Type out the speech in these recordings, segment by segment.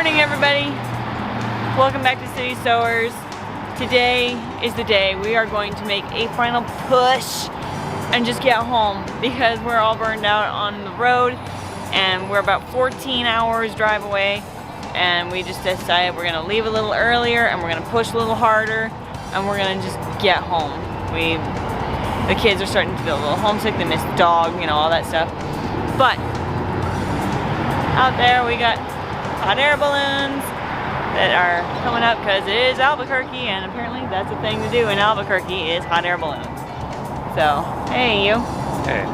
morning, everybody. Welcome back to City Sowers. Today is the day we are going to make a final push and just get home because we're all burned out on the road and we're about 14 hours drive away, and we just decided we're gonna leave a little earlier and we're gonna push a little harder and we're gonna just get home. The kids are starting to feel a little homesick. They miss the dog, you know, all that stuff. But out there we got hot air balloons that are coming up because it is Albuquerque, and apparently that's a thing to do in Albuquerque is hot air balloons. So, hey you. Hey.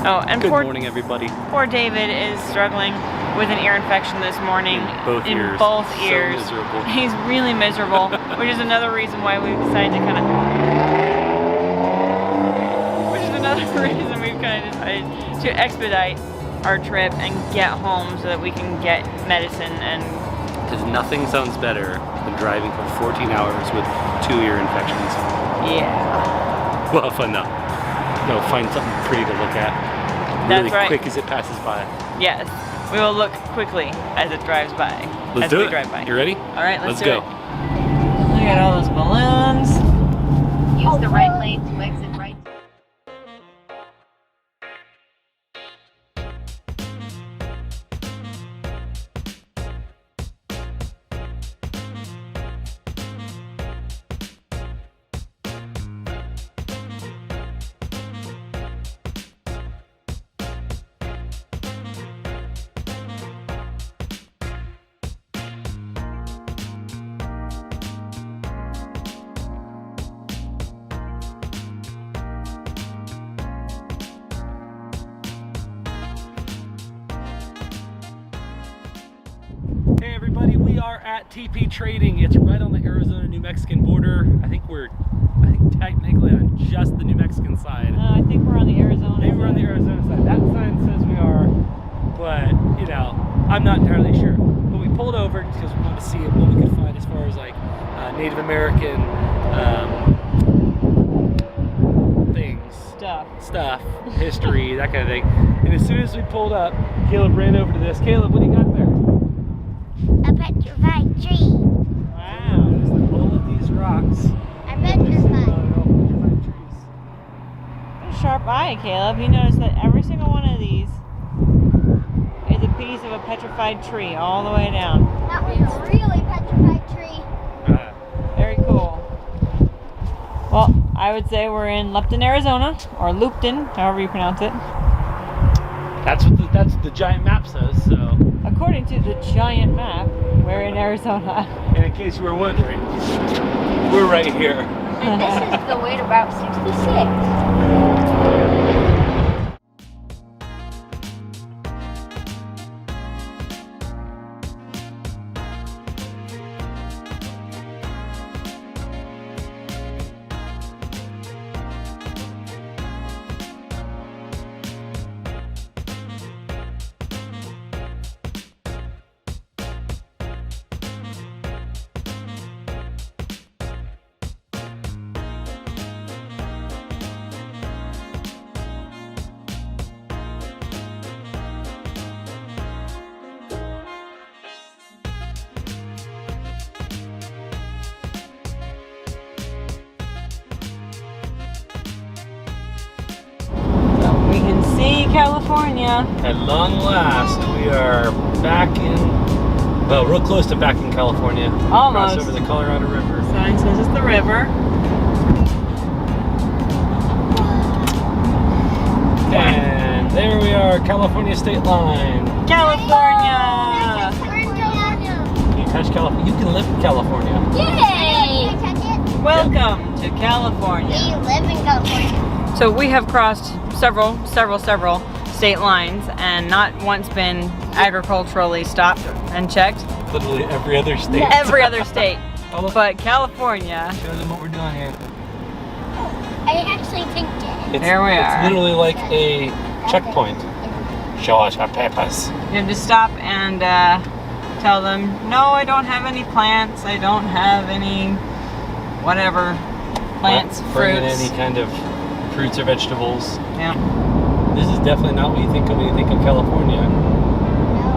Oh, and Good morning, everybody. Poor David is struggling with an ear infection this morning. In both ears. So miserable. He's really miserable, which is another reason why we've decided to kind of... to expedite our trip and get home so that we can get medicine. And because nothing sounds better than driving for 14 hours with 2 ear infections. Yeah. Well, fun though. No, find something pretty to look at. Really quick as it passes by. Yes. We will look quickly as it drives by. Let's do it. Drive by. You ready? All right, let's go. Look at all those balloons. Use the right lane to exit right. Hey everybody, we are at TP Trading. It's right on the Arizona-New Mexican border. I think technically on just the New Mexican side. I think we're on the Arizona Maybe we're on the Arizona side. That sign says we are, but you know, I'm not entirely sure. But we pulled over because we wanted to see what we could find as far as like Native American things. Stuff, history, that kind of thing. And as soon as we pulled up, Caleb ran over to this. Caleb, what do you got there? A petrified tree. Wow. Notice all of these rocks. A petrified. Petrified trees. What a sharp eye, Caleb. You notice that every single one of these is a piece of a petrified tree all the way down. That was a really petrified tree. Very cool. Well, I would say we're in Lupton, Arizona, or Lupton, however you pronounce it. That's what the giant map says, so. According to the giant map, we're in Arizona. And in case you were wondering, we're right here. And this is the way to Route 66. We can see California. At long last, we are back in, well, real close to back in California. Almost. Cross over the Colorado River. Sign says it's the river. And there we are, California state line. California! Can you touch California? You can live in California. Yay! Can I touch it? Welcome to California. Do you live in California? So we have crossed several state lines and not once been agriculturally stopped and checked. Literally every other state. Every other state. But California. Show them what we're doing here. I actually think There we are. It's literally like a checkpoint. Show us our papers. You have to stop and tell them, no, I don't have any plants. I don't have any whatever plants, Bring in fruits. any kind of fruits or vegetables. Yeah. This is definitely not what you think of when you think of California.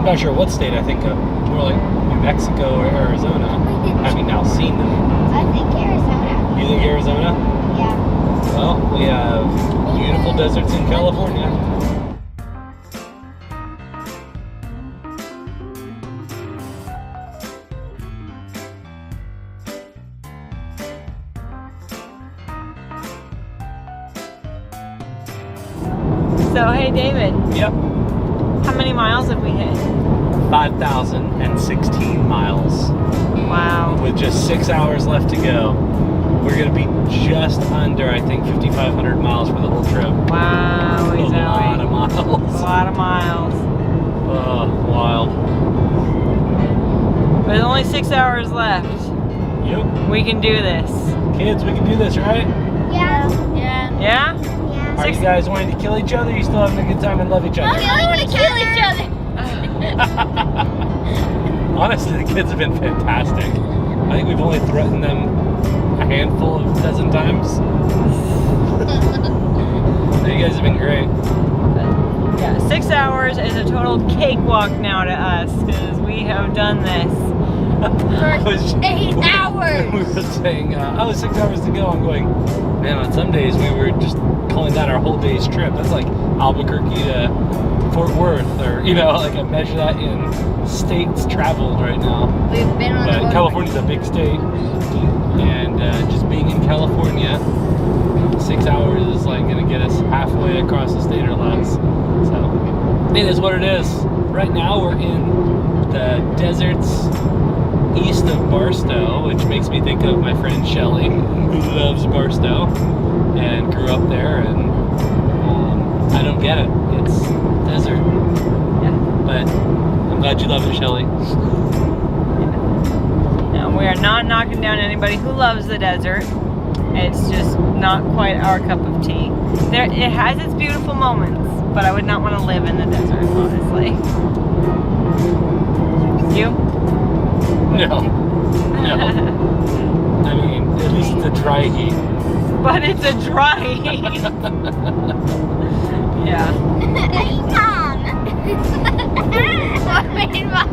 No. I'm not sure what state I think of. More like New Mexico or Arizona. Having now seen them. I think Arizona. You think Arizona? Yeah. Well, we have beautiful deserts in California. So, hey David, Yep. how many miles have we hit? 5,016 miles. Wow. With just 6 hours left to go. We're going to be just under, I think, 5,500 miles for the whole trip. Wow, A lot of miles. A lot of miles. Oh, wild. There's only 6 hours left. Yep. We can do this. Kids, we can do this, right? Yeah. Yeah. Yeah? Yeah. Are you guys wanting to kill each other? Or you still having a good time and love each other? We want to kill each other. Honestly, the kids have been fantastic. I think we've only threatened them a handful of dozen times. So you guys have been great. Yeah, 6 hours is a total cakewalk now to us because we have done this. I was- 8 hours. We were saying, 6 hours to go. I'm going, man, on some days we were just calling that our whole day's trip. That's like Albuquerque to Fort Worth, or, you know, like I measure that in states traveled right now. We've been on the But road. California's a big state, and just being in California, 6 hours is like gonna get us halfway across the state or less. So it is what it is. Right now we're in the deserts east of Barstow, which makes me think of my friend Shelly, who loves Barstow and grew up there, and I don't get it. It's desert. Yeah. But I'm glad you love it, Shelly. No, we are not knocking down anybody who loves the desert. It's just not quite our cup of tea. It has its beautiful moments, but I would not want to live in the desert, honestly. You? No. No. I mean, at least it's a dry heat. But it's a dry heat. Yeah. Mom. What made Mom?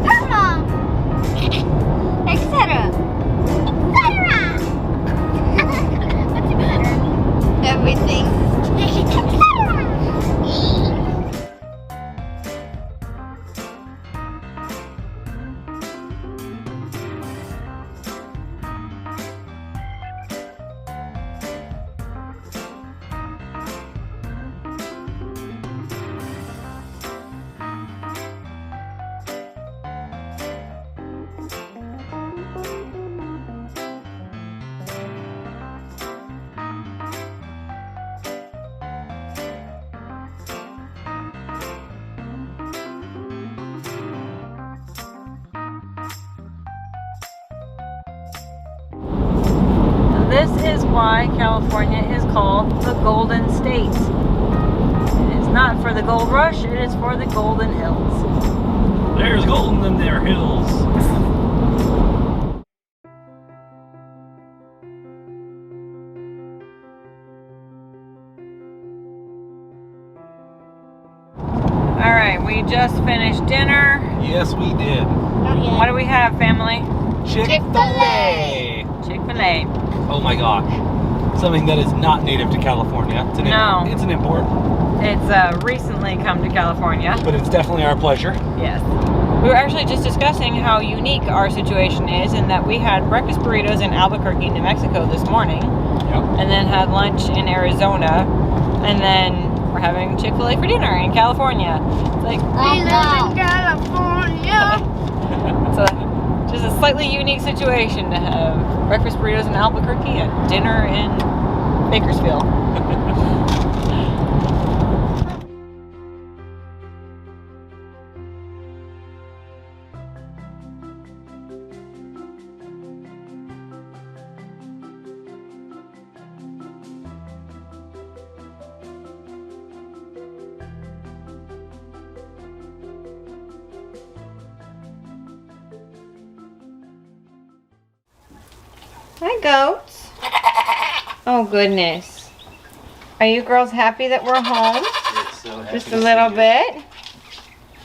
Her mom. Etc. What's it matter? Everything. This is why California is called the Golden State. It is not for the gold rush, it is for the golden hills. There's gold in them there hills. Alright, we just finished dinner. Yes, we did. What do we have, family? Chick-fil-A. Chick-fil-A. Oh my gosh. Something that is not native to California. It's an No. It's an import, It's recently come to California. but it's definitely our pleasure. Yes. We were actually just discussing how unique our situation is in that we had breakfast burritos in Albuquerque, New Mexico this morning, Yep. and then had lunch in Arizona, and then we're having Chick-fil-A for dinner in California. It's like, We live in California. it's just a slightly unique situation to have breakfast burritos in Albuquerque and dinner in Bakersfield. Hi, goats. Oh, goodness. Are you girls happy that we're home? Just a little bit?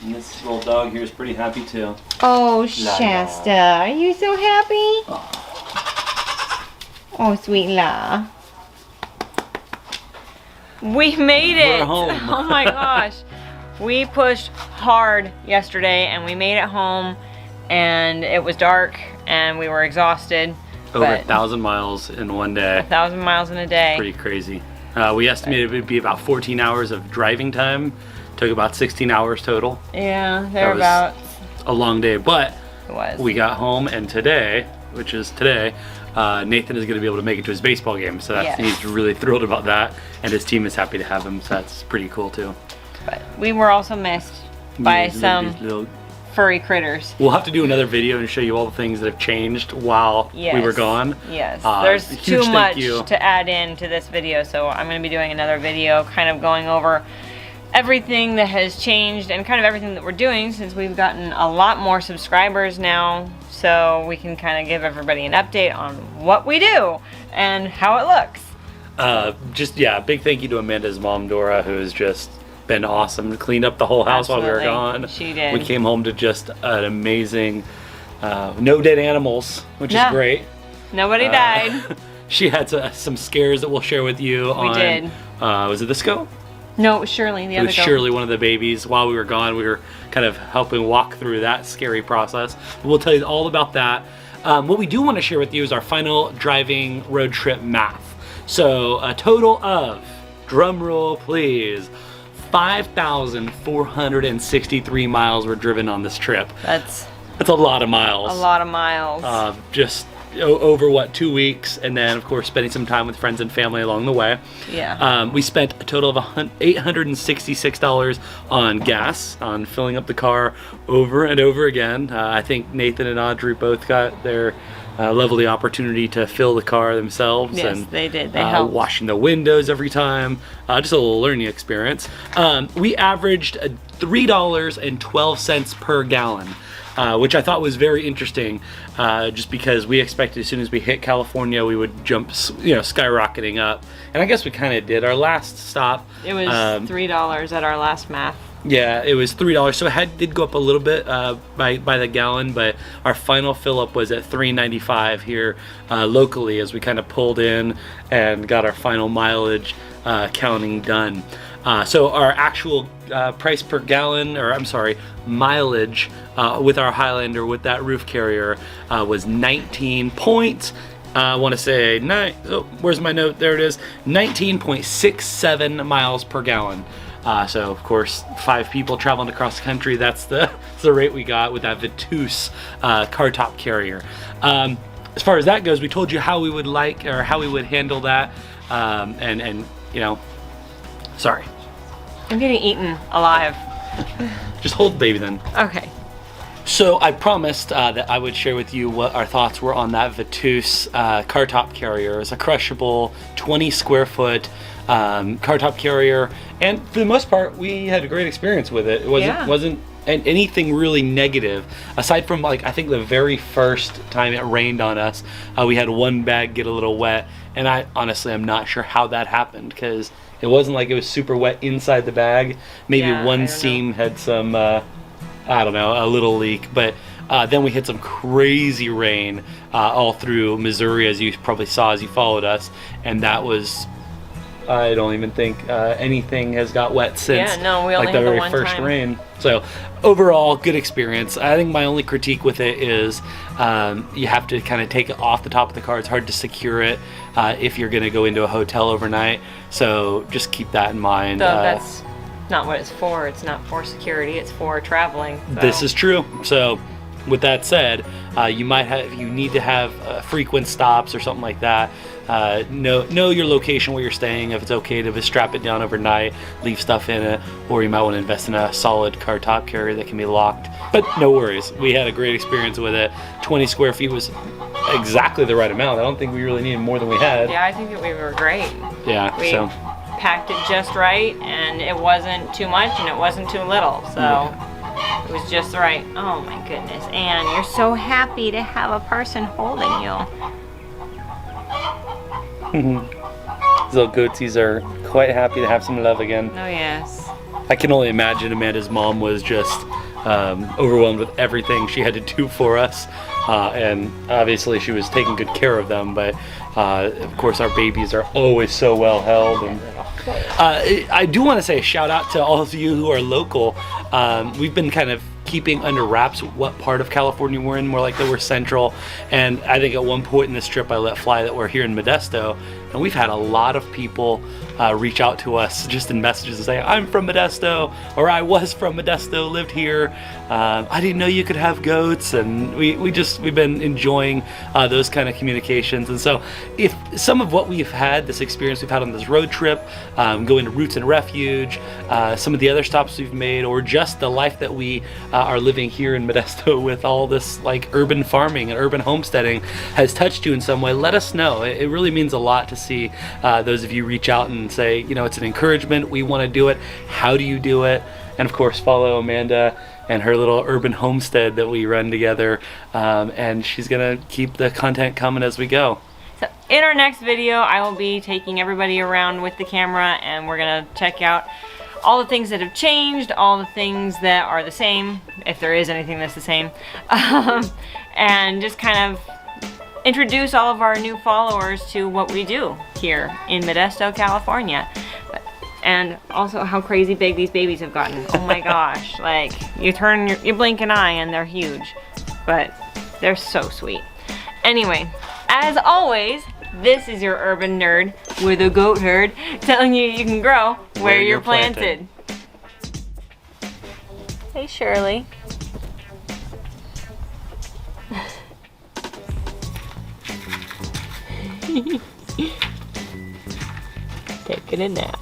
And this little dog here is pretty happy too. Oh, La Shasta, are you so happy? Oh, sweet La. We made it. We're home. Oh my gosh. We pushed hard yesterday and we made it home, and it was dark and we were exhausted. Over but 1,000 miles in one day. 1,000 miles in a day. Pretty crazy. We estimated it would be about 14 hours of driving time. Took about 16 hours total. Yeah, thereabouts. A long day, but It was. we got home, and today, which is today, Nathan is going to be able to make it to his baseball game. So that's, Yes. he's really thrilled about that, and his team is happy to have him. So that's pretty cool too. But we were also missed by Yeah, some these little- furry critters. We'll have to do another video and show you all the things that have changed while we were Yes. gone. Yes, A there's huge too thank much you. to add in to this video, so I'm going to be doing another video kind of going over everything that has changed and kind of everything that we're doing, since we've gotten a lot more subscribers now, so we can kind of give everybody an update on what we do and how it looks. Big thank you to Amanda's mom, Dora, who has just been awesome. Cleaned up the whole house while we were Absolutely. gone. She did. We came home to just an amazing, no dead animals, which is No. great. Nobody died. She had some scares that we'll share with you. We did. Was it the SCO? No, it was Shirley, the It other was girl. Shirley, one of the babies. While we were gone, we were kind of helping walk through that scary process. We'll tell you all about that. What we do want to share with you is our final driving road trip math. So a total of, drum roll please, 5,463 miles were driven on this trip. That's That's a lot of miles. a lot of miles. Just over what, 2 weeks, and then of course spending some time with friends and family along the way. Yeah. We spent a total of $866 on gas, on filling up the car over and over again. I think Nathan and Audrey both got their lovely opportunity to fill the car themselves. Yes, and they did. They helped. washing the windows every time. Just a little learning experience. We averaged $3.12 per gallon. Which I thought was very interesting, just because we expected as soon as we hit California we would jump, skyrocketing up, and I guess we kind of did. Our last stop, It was $3 at our last math. yeah, it was $3, so it did go up a little bit by the gallon, but our final fill up was at $3.95 here locally, as we kind of pulled in and got our final mileage counting done. So our actual price per gallon, or I'm sorry, mileage with our Highlander with that roof carrier was 19 points. I want to say where's my note? There it is. 19.67 miles per gallon. So of course, 5 people traveling across the country. That's the rate we got with that Vitus car top carrier. As far as that goes, we told you how we would handle that, and sorry. I'm getting eaten alive. Just hold the baby then. Okay. So I promised that I would share with you what our thoughts were on that Vitus car top carrier. It's a crushable 20 square foot car top carrier, and for the most part we had a great experience with it. It wasn't anything really negative, aside from I think the very first time it rained on us, we had one bag get a little wet, and I honestly am not sure how that happened, because it wasn't like it was super wet inside the bag. Maybe Yeah, I one don't seam had some a little leak, but then we hit some crazy rain all through Missouri, as you probably saw as you followed us, and that was, I don't even think anything has got wet since. Yeah, no, we only like the had the very one first time. rain. So overall, good experience. I think my only critique with it is you have to kind of take it off the top of the car. It's hard to secure it if you're going to go into a hotel overnight. So just keep that in mind. So that's not what it's for. It's not for security. It's for traveling. So. This is true. So with that said, you might have, if you need to have frequent stops or something like that, know your location where you're staying, if it's okay to strap it down overnight, leave stuff in it, or you might want to invest in a solid car top carrier that can be locked. But no worries, we had a great experience with it. 20 square feet was exactly the right amount. I don't think we really needed more than we had. Yeah, I think that we were great. Yeah, We so packed it just right, and it wasn't too much and it wasn't too little. So it was just right. Oh my goodness. Anne, you're so happy to have a person holding you. these little goatsies are quite happy to have some love again. Oh yes. I can only imagine Amanda's mom was just overwhelmed with everything she had to do for us. And obviously she was taking good care of them, but of course our babies are always so well held. And I do want to say a shout out to all of you who are local. We've been kind of keeping under wraps what part of California we're in, more like that we're central. And I think at one point in this trip I let fly that we're here in Modesto, and we've had a lot of people reach out to us just in messages and say, I'm from Modesto, or I was from Modesto, lived here. I didn't know you could have goats. And we've been enjoying those kind of communications. And so if some of what we've had, this experience we've had on this road trip, going to Roots and Refuge, some of the other stops we've made, or just the life that we are living here in Modesto with all this like urban farming and urban homesteading has touched you in some way, let us know. It really means a lot to see those of you reach out and say, you know, it's an encouragement, we want to do it, how do you do it? And of course follow Amanda and her little urban homestead that we run together, and she's gonna keep the content coming as we go. So in our next video, I will be taking everybody around with the camera, and we're gonna check out all the things that have changed, all the things that are the same, if there is anything that's the same, and just kind of introduce all of our new followers to what we do here in Modesto, California. And also how crazy big these babies have gotten. Oh my gosh, like you blink an eye and they're huge, but they're so sweet. Anyway, as always, this is your urban nerd with a goat herd telling you you can grow where you're planted. Hey Shirley. Taking a nap.